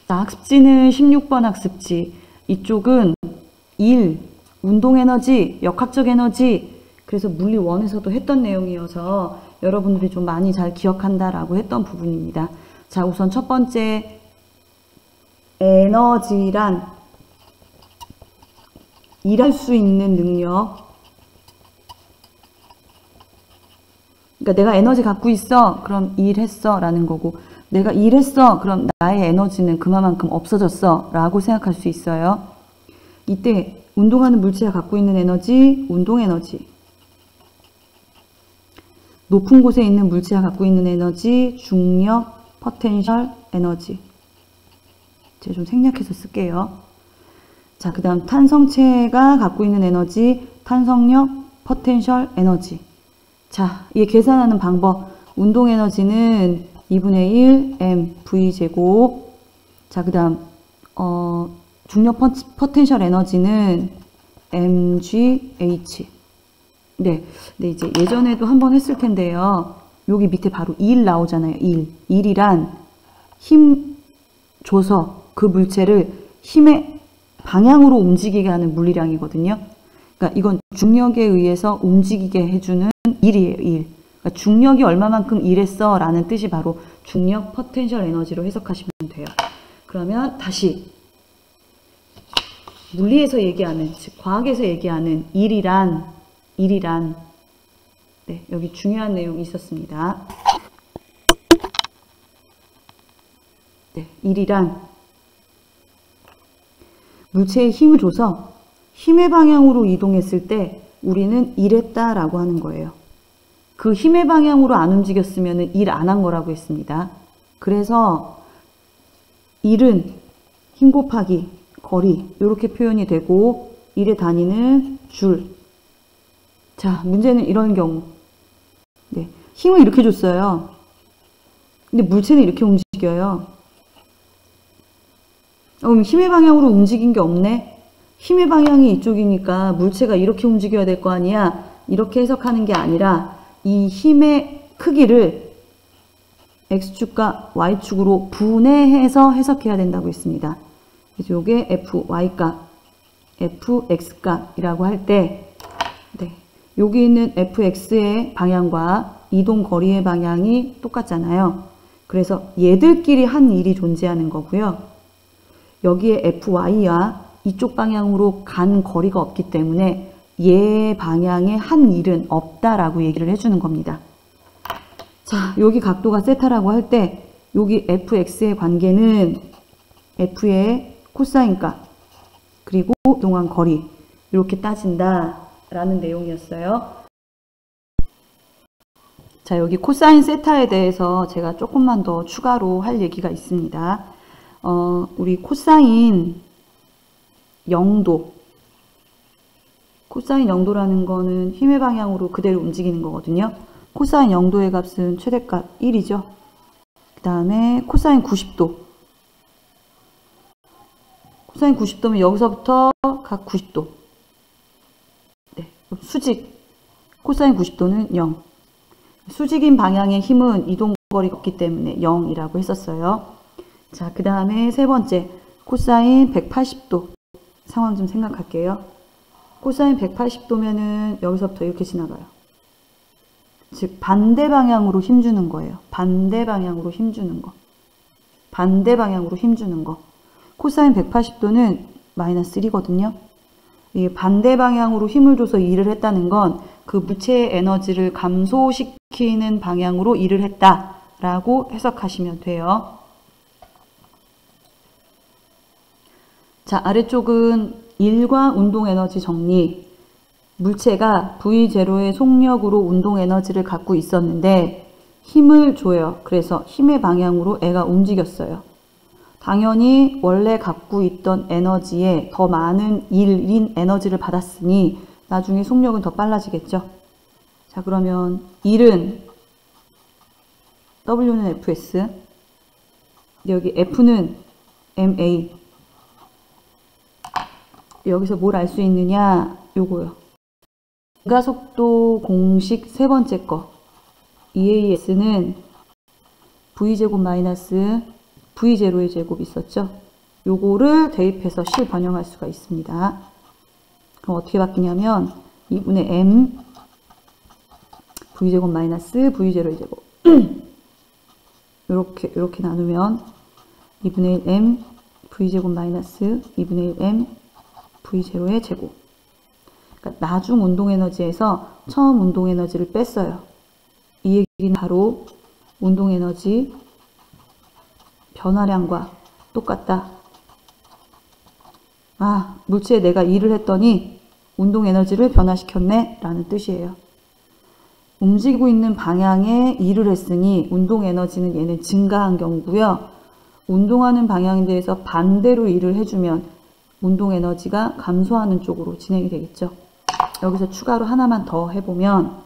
자, 학습지는 16번 학습지. 이쪽은 1, 운동에너지, 역학적 에너지. 그래서 물리 1에서도 했던 내용이어서 여러분들이 좀 많이 잘 기억한다라고 했던 부분입니다. 자, 우선 첫 번째 에너지란 일할 수 있는 능력. 그러니까 내가 에너지 갖고 있어. 그럼 일했어 라는 거고, 내가 일했어. 그럼 나의 에너지는 그만큼 없어졌어 라고 생각할 수 있어요. 이때 운동하는 물체가 갖고 있는 에너지, 운동에너지. 높은 곳에 있는 물체가 갖고 있는 에너지, 중력, 포텐셜, 에너지. 제가 좀 생략해서 쓸게요. 자, 그 다음 탄성체가 갖고 있는 에너지, 탄성력, 포텐셜, 에너지. 자, 이게 계산하는 방법. 운동에너지는 2분의 1 m v제곱. 자, 그 다음 중력 포텐셜 에너지는 mgh. 네, 근데 이제 예전에도 한번 했을 텐데요. 여기 밑에 바로 1 나오잖아요. 1이란 힘 줘서 그 물체를 힘의 방향으로 움직이게 하는 물리량이거든요. 그러니까 이건 중력에 의해서 움직이게 해주는 1이에요. 1. 그러니까 중력이 얼마만큼 일했어 라는 뜻이 바로 중력 포텐셜 에너지로 해석하시면 돼요. 그러면 다시 물리에서 얘기하는, 즉 과학에서 얘기하는 일이란 네, 여기 중요한 내용이 있었습니다. 네, 일이란 물체에 힘을 줘서 힘의 방향으로 이동했을 때 우리는 일했다라고 하는 거예요. 그 힘의 방향으로 안 움직였으면 일 안 한 거라고 했습니다. 그래서 일은 힘 곱하기 거리 이렇게 표현이 되고, 일의 단위는 줄. 자, 문제는 이런 경우. 네, 힘을 이렇게 줬어요. 근데 물체는 이렇게 움직여요. 그럼 힘의 방향으로 움직인 게 없네? 힘의 방향이 이쪽이니까 물체가 이렇게 움직여야 될 거 아니야? 이렇게 해석하는 게 아니라 이 힘의 크기를 X축과 Y축으로 분해해서 해석해야 된다고 했습니다. 그래서 이게 FY값, FX값이라고 할 때, 네, 여기 있는 FX의 방향과 이동 거리의 방향이 똑같잖아요. 그래서 얘들끼리 한 일이 존재하는 거고요. 여기에 FY와 이쪽 방향으로 간 거리가 없기 때문에 얘 방향의 한 일은 없다라고 얘기를 해주는 겁니다. 자, 여기 각도가 세타라고 할 때 여기 fx의 관계는 f의 코사인 값 그리고 이동한 거리 이렇게 따진다라는 내용이었어요. 자, 여기 코사인 세타에 대해서 제가 조금만 더 추가로 할 얘기가 있습니다. 우리 코사인 0도, 코사인 0도라는 거는 힘의 방향으로 그대로 움직이는 거거든요. 코사인 0도의 값은 최대값 1이죠. 그 다음에 코사인 90도. 코사인 90도면 여기서부터 각 90도. 네, 수직. 코사인 90도는 0. 수직인 방향의 힘은 이동거리가 없기 때문에 0이라고 했었어요. 자, 그 다음에 세 번째. 코사인 180도. 상황 좀 생각할게요. 코사인 180도면은 여기서부터 이렇게 지나가요. 즉 반대 방향으로 힘주는 거예요. 반대 방향으로 힘주는 거. 반대 방향으로 힘주는 거. 코사인 180도는 마이너스 1이거든요. 이게 반대 방향으로 힘을 줘서 일을 했다는 건 그 물체의 에너지를 감소시키는 방향으로 일을 했다라고 해석하시면 돼요. 자, 아래쪽은 일과 운동에너지 정리. 물체가 V0의 속력으로 운동에너지를 갖고 있었는데 힘을 줘요. 그래서 힘의 방향으로 애가 움직였어요. 당연히 원래 갖고 있던 에너지에 더 많은 일인 에너지를 받았으니 나중에 속력은 더 빨라지겠죠. 자, 그러면 일은 W는 Fs, 여기 F는 MA. 여기서 뭘 알 수 있느냐? 요거요. 증가속도 공식 세 번째 거. EAS는 V제곱 마이너스 V0의 제곱 있었죠? 요거를 대입해서 실 변형할 수가 있습니다. 그럼 어떻게 바뀌냐면 2분의 m V제곱 마이너스 V0의 제곱 이렇게 나누면 2분의 1 m V제곱 마이너스 2분의 1 m V0의 제곱. 그러니까 나중 운동에너지에서 처음 운동에너지를 뺐어요. 이 얘기는 바로 운동에너지 변화량과 똑같다. 아, 물체에 내가 일을 했더니 운동에너지를 변화시켰네 라는 뜻이에요. 움직이고 있는 방향에 일을 했으니 운동에너지는 얘는 증가한 경우고요. 운동하는 방향에 대해서 반대로 일을 해주면 운동에너지가 감소하는 쪽으로 진행이 되겠죠. 여기서 추가로 하나만 더 해보면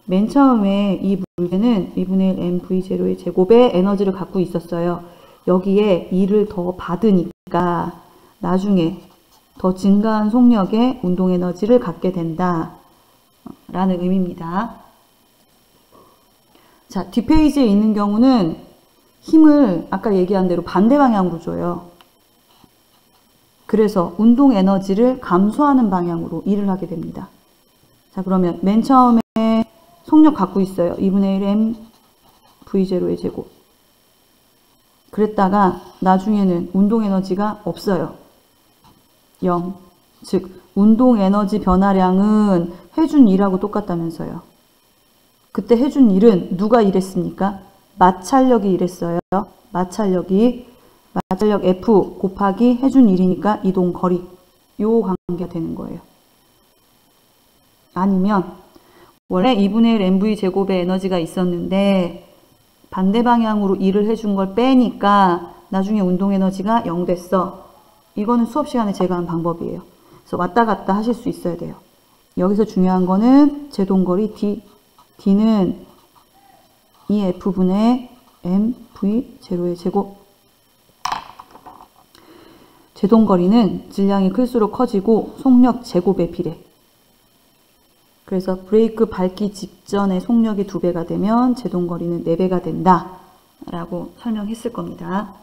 맨 처음에 이 물체는 2분의 1 mv0의 제곱의 에너지를 갖고 있었어요. 여기에 일을 더 받으니까 나중에 더 증가한 속력의 운동에너지를 갖게 된다 라는 의미입니다. 자, 뒷페이지에 있는 경우는 힘을 아까 얘기한 대로 반대 방향으로 줘요. 그래서 운동 에너지를 감소하는 방향으로 일을 하게 됩니다. 자, 그러면 맨 처음에 속력 갖고 있어요. 2분의 1 m v0의 제곱. 그랬다가 나중에는 운동 에너지가 없어요. 0. 즉 운동 에너지 변화량은 해준 일하고 똑같다면서요. 그때 해준 일은 누가 일했습니까? 마찰력이 일했어요. 마찰력 F 곱하기 해준 일이니까 이동 거리. 요 관계가 되는 거예요. 아니면 원래 2분의 1 mv 제곱의 에너지가 있었는데 반대 방향으로 일을 해준 걸 빼니까 나중에 운동 에너지가 0 됐어. 이거는 수업 시간에 제가 한 방법이에요. 그래서 왔다 갔다 하실 수 있어야 돼요. 여기서 중요한 거는 제동거리 D. D는 2F분의 mv0의 제곱. 제동거리는 질량이 클수록 커지고 속력 제곱에 비례. 그래서 브레이크 밟기 직전에 속력이 2배가 되면 제동거리는 4배가 된다 라고 설명했을 겁니다.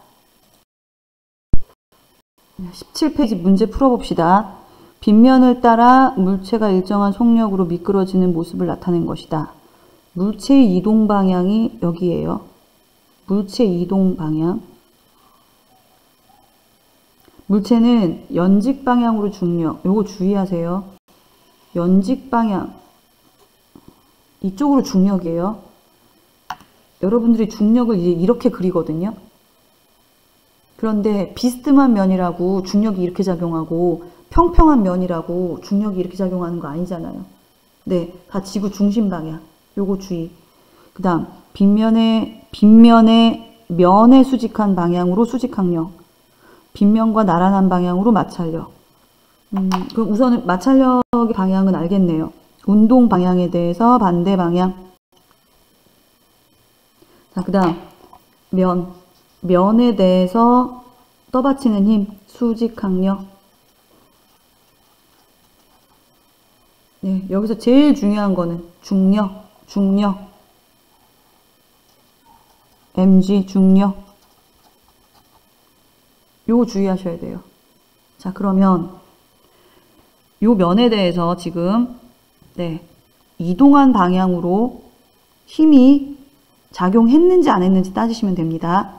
17페이지 문제 풀어봅시다. 빗면을 따라 물체가 일정한 속력으로 미끄러지는 모습을 나타낸 것이다. 물체의 이동 방향이 여기에요. 물체 이동 방향. 물체는 연직 방향으로 중력. 요거 주의하세요. 연직 방향. 이쪽으로 중력이에요. 여러분들이 중력을 이제 이렇게 그리거든요. 그런데 비스듬한 면이라고 중력이 이렇게 작용하고 평평한 면이라고 중력이 이렇게 작용하는 거 아니잖아요. 네, 다 지구 중심 방향. 요거 주의. 그 다음 빗면의 면에 수직한 방향으로 수직항력. 빗면과 나란한 방향으로 마찰력. 그럼 우선은 마찰력의 방향은 알겠네요. 운동 방향에 대해서 반대 방향. 자, 그 다음 면에 대해서 떠받치는 힘, 수직항력. 네, 여기서 제일 중요한 거는 중력. mg 중력. 요거 주의하셔야 돼요. 자, 그러면 요 면에 대해서 지금 이동한 방향으로 힘이 작용했는지 안 했는지 따지시면 됩니다.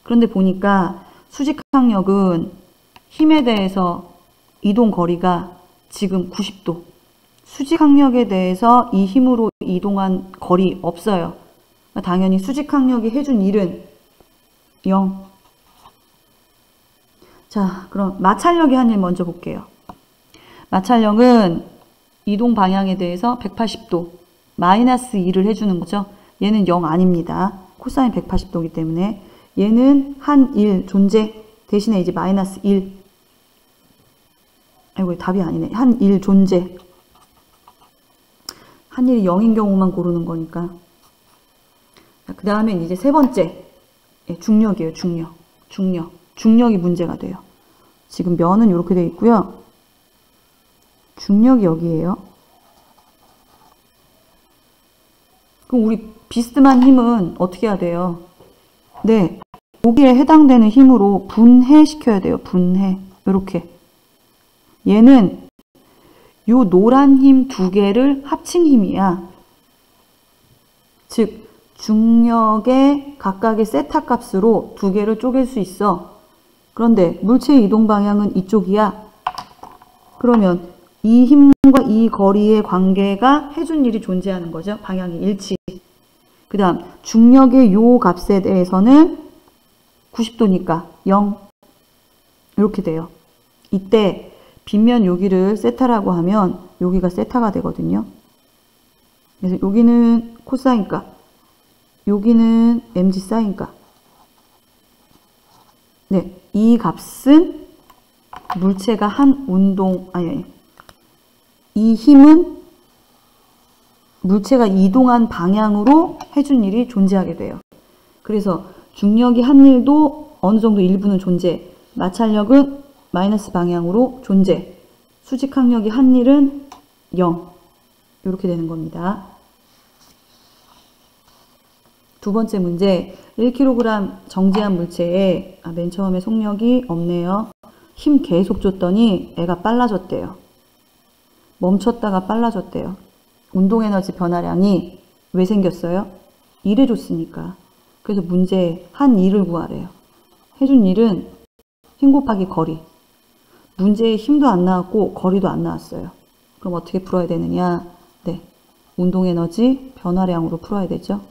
그런데 보니까 수직항력은 힘에 대해서 이동 거리가 지금 90도. 수직항력에 대해서 이 힘으로 이동한 거리 없어요. 당연히 수직항력이 해준 일은 0. 자, 그럼 마찰력이 한 일 먼저 볼게요. 마찰력은 이동 방향에 대해서 180도 마이너스 2를 해주는 거죠. 얘는 0 아닙니다. 코사인 180도이기 때문에 얘는 한 1 존재 대신에 이제 마이너스 1. 아이고, 답이 아니네. 한 1 존재. 한 일이 0인 경우만 고르는 거니까. 그 다음에 이제 세 번째. 중력이에요. 중력이 문제가 돼요. 지금 면은 이렇게 되어 있고요. 중력이 여기에요. 그럼 우리 비스듬한 힘은 어떻게 해야 돼요? 네, 여기에 해당되는 힘으로 분해시켜야 돼요. 분해. 이렇게. 얘는 요 노란 힘 두 개를 합친 힘이야. 즉 중력의 각각의 세타 값으로 두 개를 쪼갤 수 있어. 그런데 물체의 이동 방향은 이쪽이야. 그러면 이 힘과 이 거리의 관계가 해준 일이 존재하는 거죠. 방향이 일치. 그 다음 중력의 요 값에 대해서는 90도니까 0 이렇게 돼요. 이때 빗면 여기를 세타라고 하면 여기가 세타가 되거든요. 그래서 여기는 코사인값, 여기는 mg 사인값. 네, 이 값은 물체가 한 운동, 이 힘은 물체가 이동한 방향으로 해준 일이 존재하게 돼요. 그래서 중력이 한 일도 어느 정도 일부는 존재, 마찰력은 마이너스 방향으로 존재, 수직항력이 한 일은 0 이렇게 되는 겁니다. 두 번째 문제, 1kg 정지한 물체에 맨 처음에 속력이 없네요. 힘 계속 줬더니 애가 빨라졌대요. 멈췄다가 빨라졌대요. 운동에너지 변화량이 왜 생겼어요? 일해 줬으니까. 그래서 문제에 한 일을 구하래요. 해준 일은 힘 곱하기 거리. 문제에 힘도 안 나왔고 거리도 안 나왔어요. 그럼 어떻게 풀어야 되느냐? 네, 운동에너지 변화량으로 풀어야 되죠.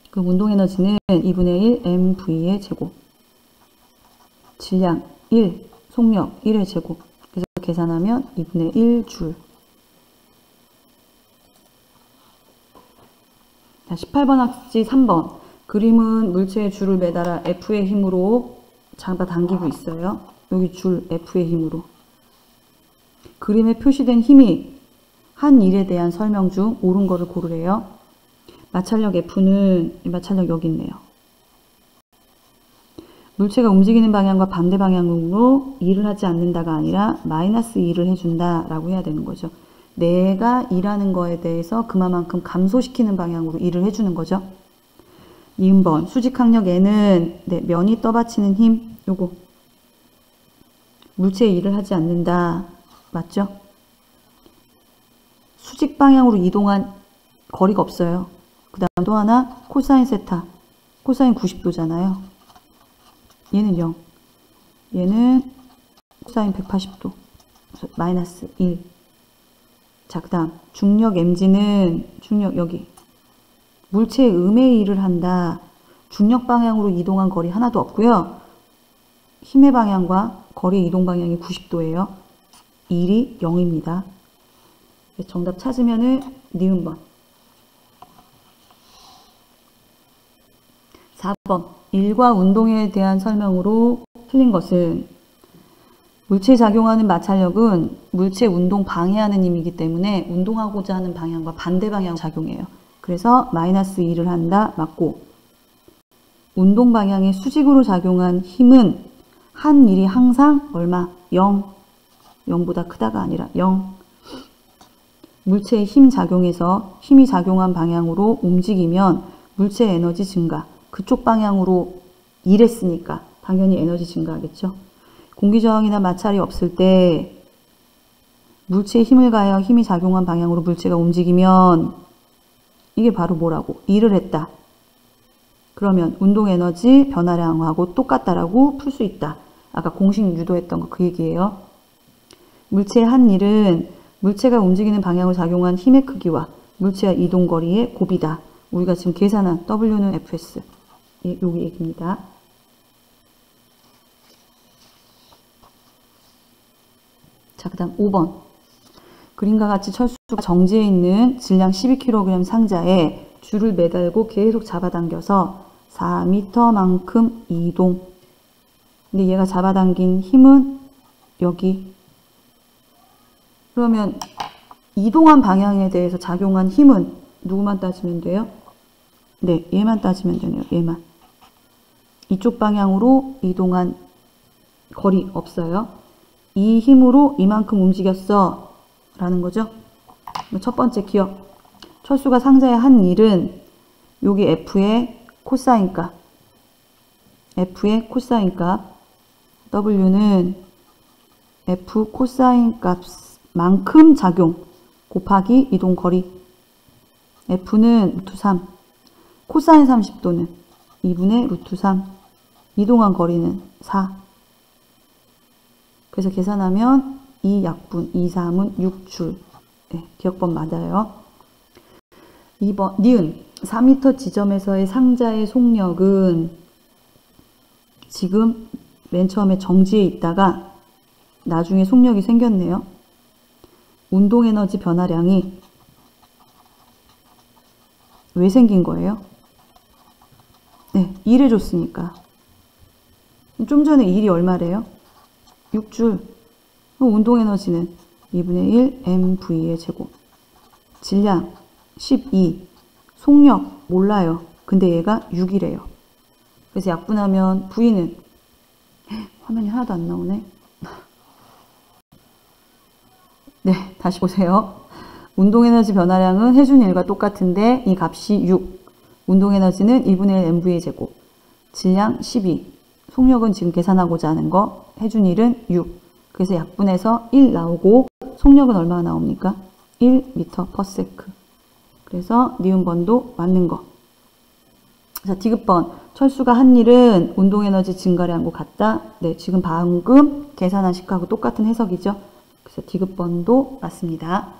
그럼 운동에너지는 2분의 1 mv의 제곱, 질량 1, 속력 1의 제곱. 그래서 계산하면 2분의 1 줄. 자, 18번 학지 3번. 그림은 물체의 줄을 매달아 F의 힘으로 잡아당기고 있어요. 여기 줄 F의 힘으로. 그림에 표시된 힘이 한 일에 대한 설명 중 옳은 거를 고르래요. 마찰력 F는, 마찰력 여기 있네요. 물체가 움직이는 방향과 반대 방향으로 일을 하지 않는다가 아니라 마이너스 2를 해준다 라고 해야 되는 거죠. 내가 일하는 거에 대해서 그만큼 감소시키는 방향으로 일을 해주는 거죠. 2번 수직항력 N은 면이 떠받치는 힘, 요거 물체의 일을 하지 않는다. 맞죠? 수직 방향으로 이동한 거리가 없어요. 그 다음 또 하나 코사인 세타, 코사인 90도잖아요. 얘는 0, 얘는 코사인 180도, 마이너스 1. 자, 그 다음 중력 mg는 중력 여기 물체의 음의 일을 한다. 중력 방향으로 이동한 거리 하나도 없고요. 힘의 방향과 거리의 이동 방향이 90도예요. 1이 0입니다. 정답 찾으면은 니은번. 4번 일과 운동에 대한 설명으로 틀린 것은 물체에 작용하는 마찰력은 물체 운동 방해하는 힘이기 때문에 운동하고자 하는 방향과 반대 방향 작용해요. 그래서 마이너스 2를 한다. 맞고 운동 방향에 수직으로 작용한 힘은 한 일이 항상 얼마? 0. 0보다 크다가 아니라 0. 물체의 힘 작용에서 힘이 작용한 방향으로 움직이면 물체 에너지 증가. 그쪽 방향으로 일했으니까 당연히 에너지 증가하겠죠. 공기저항이나 마찰이 없을 때 물체에 힘을 가하여 힘이 작용한 방향으로 물체가 움직이면 이게 바로 뭐라고? 일을 했다. 그러면 운동에너지 변화량하고 똑같다라고 풀 수 있다. 아까 공식 유도했던 거 그 얘기예요. 물체의 한 일은 물체가 움직이는 방향으로 작용한 힘의 크기와 물체와 이동거리의 곱이다. 우리가 지금 계산한 W는 Fs. 여기 얘기입니다. 자, 그 다음 5번. 그림과 같이 철수가 정지해 있는 질량 12kg 상자에 줄을 매달고 계속 잡아당겨서 4m만큼 이동. 근데 얘가 잡아당긴 힘은 여기. 그러면 이동한 방향에 대해서 작용한 힘은 누구만 따지면 돼요? 네, 얘만 따지면 되네요. 얘만. 이쪽 방향으로 이동한 거리 없어요. 이 힘으로 이만큼 움직였어 라는 거죠. 첫 번째 기억. 철수가 상자에 한 일은 여기 F의 코사인 값. F의 코사인 값. W는 F 코사인 값만큼 작용 곱하기 이동 거리. F는 루트 3. 코사인 30도는 2분의 루트 3. 이동한 거리는 4. 그래서 계산하면 2약분, 2, 3은 6줄. 네, 기억법 맞아요. 2번, 니은. 4m 지점에서의 상자의 속력은 지금 맨 처음에 정지해 있다가 나중에 속력이 생겼네요. 운동에너지 변화량이 왜 생긴 거예요? 네, 1을 줬으니까. 좀 전에 1이 얼마래요? 6줄. 그럼 운동에너지는 2분의 1 mv의 제곱. 질량 12. 속력 몰라요. 근데 얘가 6이래요. 그래서 약분하면 V는 화면이 하나도 안 나오네. 네, 다시 보세요. 운동에너지 변화량은 해준 1과 똑같은데 이 값이 6. 운동에너지는 2분의 1 mv의 제곱. 질량 12. 속력은 지금 계산하고자 하는 거. 해준 1은 6. 그래서 약분해서 1 나오고 속력은 얼마나 나옵니까? 1m/s. 그래서 니은번도 맞는 거. 자, 디귿번. 철수가 한 일은 운동에너지 증가량과 같다. 네, 지금 방금 계산한 식하고 똑같은 해석이죠. 그래서 디귿번도 맞습니다.